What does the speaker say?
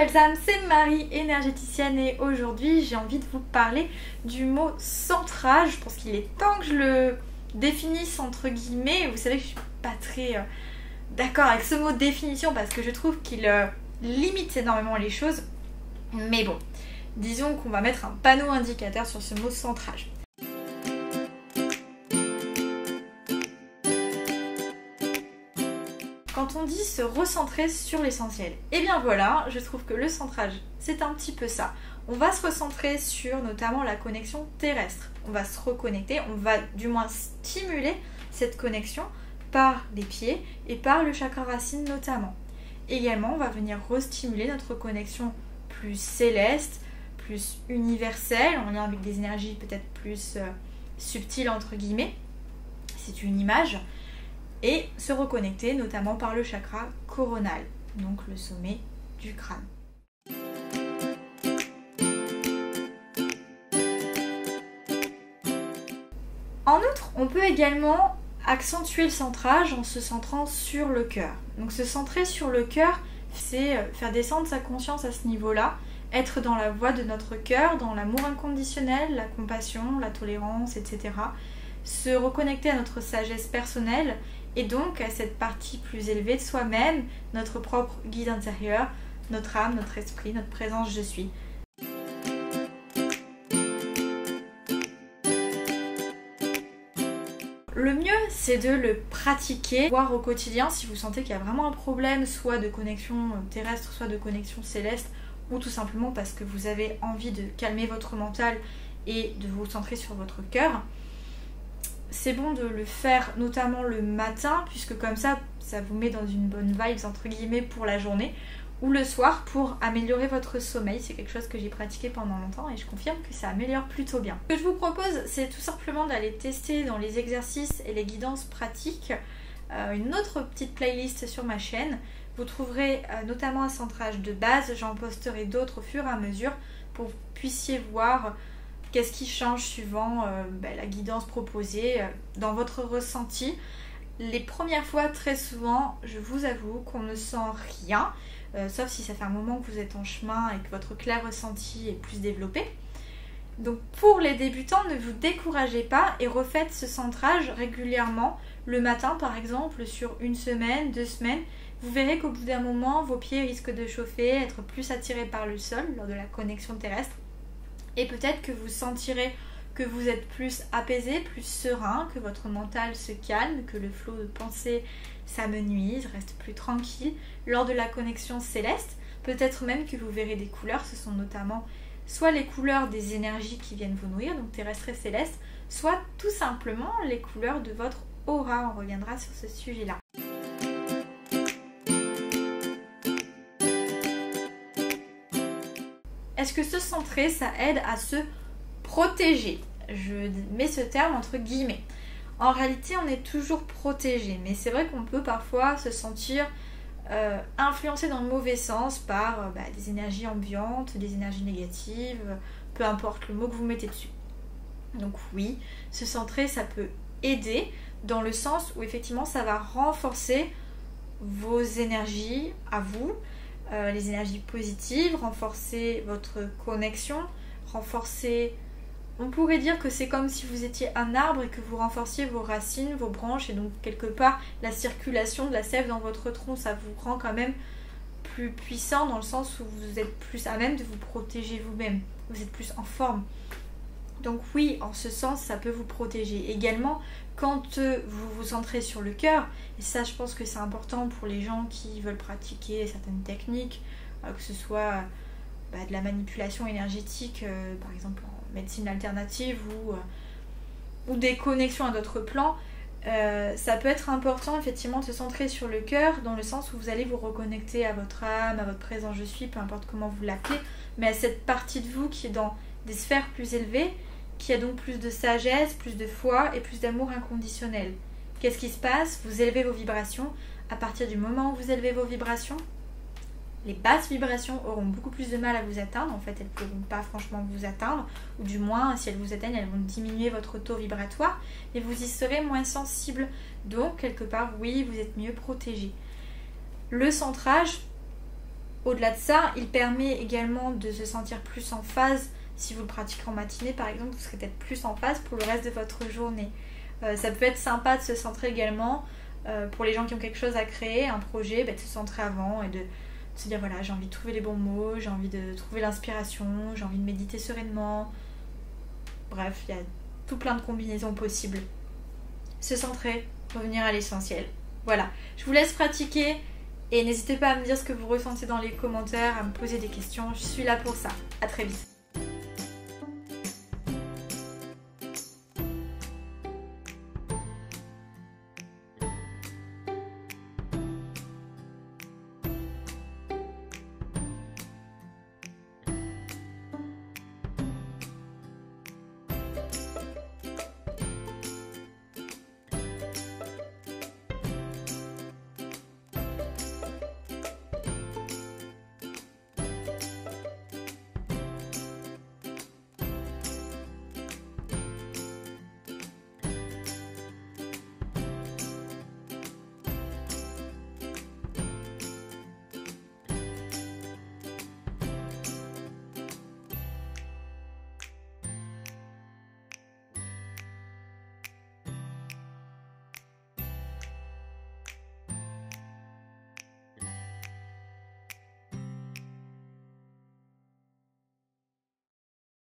belles âmes, c'est Marie, énergéticienne, et aujourd'hui j'ai envie de vous parler du mot centrage. Je pense qu'il est temps que je le définisse entre guillemets. Vous savez que je suis pas très d'accord avec ce mot définition parce que je trouve qu'il limite énormément les choses. Mais bon, disons qu'on va mettre un panneau indicateur sur ce mot centrage. Quand on dit se recentrer sur l'essentiel, et bien voilà, je trouve que le centrage, c'est un petit peu ça. On va se recentrer sur notamment la connexion terrestre. On va se reconnecter, on va du moins stimuler cette connexion par les pieds et par le chakra racine notamment. Également, on va venir restimuler notre connexion plus céleste, plus universelle, en lien avec des énergies peut-être plus subtiles entre guillemets. C'est une image. Et se reconnecter notamment par le chakra coronal, donc le sommet du crâne. En outre, on peut également accentuer le centrage en se centrant sur le cœur. Donc se centrer sur le cœur, c'est faire descendre sa conscience à ce niveau-là, être dans la voie de notre cœur, dans l'amour inconditionnel, la compassion, la tolérance, etc. Se reconnecter à notre sagesse personnelle et donc à cette partie plus élevée de soi-même, notre propre guide intérieur, notre âme, notre esprit, notre présence je suis. Le mieux, c'est de le pratiquer, voire au quotidien si vous sentez qu'il y a vraiment un problème, soit de connexion terrestre, soit de connexion céleste, ou tout simplement parce que vous avez envie de calmer votre mental et de vous centrer sur votre cœur. C'est bon de le faire notamment le matin, puisque comme ça vous met dans une bonne vibe entre guillemets pour la journée, ou le soir pour améliorer votre sommeil. C'est quelque chose que j'ai pratiqué pendant longtemps et je confirme que ça améliore plutôt bien. Ce que je vous propose, c'est tout simplement d'aller tester dans les exercices et les guidances pratiques une autre petite playlist sur ma chaîne. Vous trouverez notamment un centrage de base, j'en posterai d'autres au fur et à mesure pour que vous puissiez voir qu'est-ce qui change suivant la guidance proposée dans votre ressenti. Les premières fois, très souvent, je vous avoue qu'on ne sent rien, sauf si ça fait un moment que vous êtes en chemin et que votre clair ressenti est plus développé. Donc pour les débutants, ne vous découragez pas et refaites ce centrage régulièrement, le matin par exemple, sur une semaine, 2 semaines. Vous verrez qu'au bout d'un moment, vos pieds risquent de chauffer, être plus attirés par le sol lors de la connexion terrestre. Et peut-être que vous sentirez que vous êtes plus apaisé, plus serein, que votre mental se calme, que le flot de pensée s'amenuise, reste plus tranquille lors de la connexion céleste. Peut-être même que vous verrez des couleurs, ce sont notamment soit les couleurs des énergies qui viennent vous nourrir, donc terrestres et célestes, soit tout simplement les couleurs de votre aura. On reviendra sur ce sujet-là. Est-ce que se centrer, ça aide à se protéger? Je mets ce terme entre guillemets. En réalité, on est toujours protégé, mais c'est vrai qu'on peut parfois se sentir influencé dans le mauvais sens par des énergies ambiantes, des énergies négatives, peu importe le mot que vous mettez dessus. Donc oui, se centrer, ça peut aider dans le sens où effectivement, ça va renforcer vos énergies à vous, les énergies positives, renforcer votre connexion, renforcer... On pourrait dire que c'est comme si vous étiez un arbre et que vous renforciez vos racines, vos branches, et donc quelque part la circulation de la sève dans votre tronc, ça vous rend quand même plus puissant dans le sens où vous êtes plus à même de vous protéger vous-même, vous êtes plus en forme. Donc oui, en ce sens, ça peut vous protéger. Également, quand vous vous centrez sur le cœur, et ça je pense que c'est important pour les gens qui veulent pratiquer certaines techniques, que ce soit de la manipulation énergétique, par exemple en médecine alternative ou des connexions à d'autres plans, ça peut être important effectivement de se centrer sur le cœur dans le sens où vous allez vous reconnecter à votre âme, à votre présence je suis, peu importe comment vous l'appelez, mais à cette partie de vous qui est dans des sphères plus élevées, qui a donc plus de sagesse, plus de foi et plus d'amour inconditionnel. Qu'est-ce qui se passe? Vous élevez vos vibrations. À partir du moment où vous élevez vos vibrations, les basses vibrations auront beaucoup plus de mal à vous atteindre. En fait, elles ne pourront pas franchement vous atteindre, ou du moins, si elles vous atteignent, elles vont diminuer votre taux vibratoire, et vous y serez moins sensible. Donc, quelque part, oui, vous êtes mieux protégé. Le centrage, Au-delà de ça, il permet également de se sentir plus en phase. Si vous le pratiquez en matinée par exemple, vous serez peut-être plus en phase pour le reste de votre journée. Ça peut être sympa de se centrer également pour les gens qui ont quelque chose à créer, un projet, de se centrer avant et de se dire voilà, j'ai envie de trouver les bons mots, j'ai envie de trouver l'inspiration, j'ai envie de méditer sereinement. Bref, il y a tout plein de combinaisons possibles. Se centrer, revenir à l'essentiel. Voilà, je vous laisse pratiquer et n'hésitez pas à me dire ce que vous ressentez dans les commentaires, à me poser des questions, je suis là pour ça. À très vite.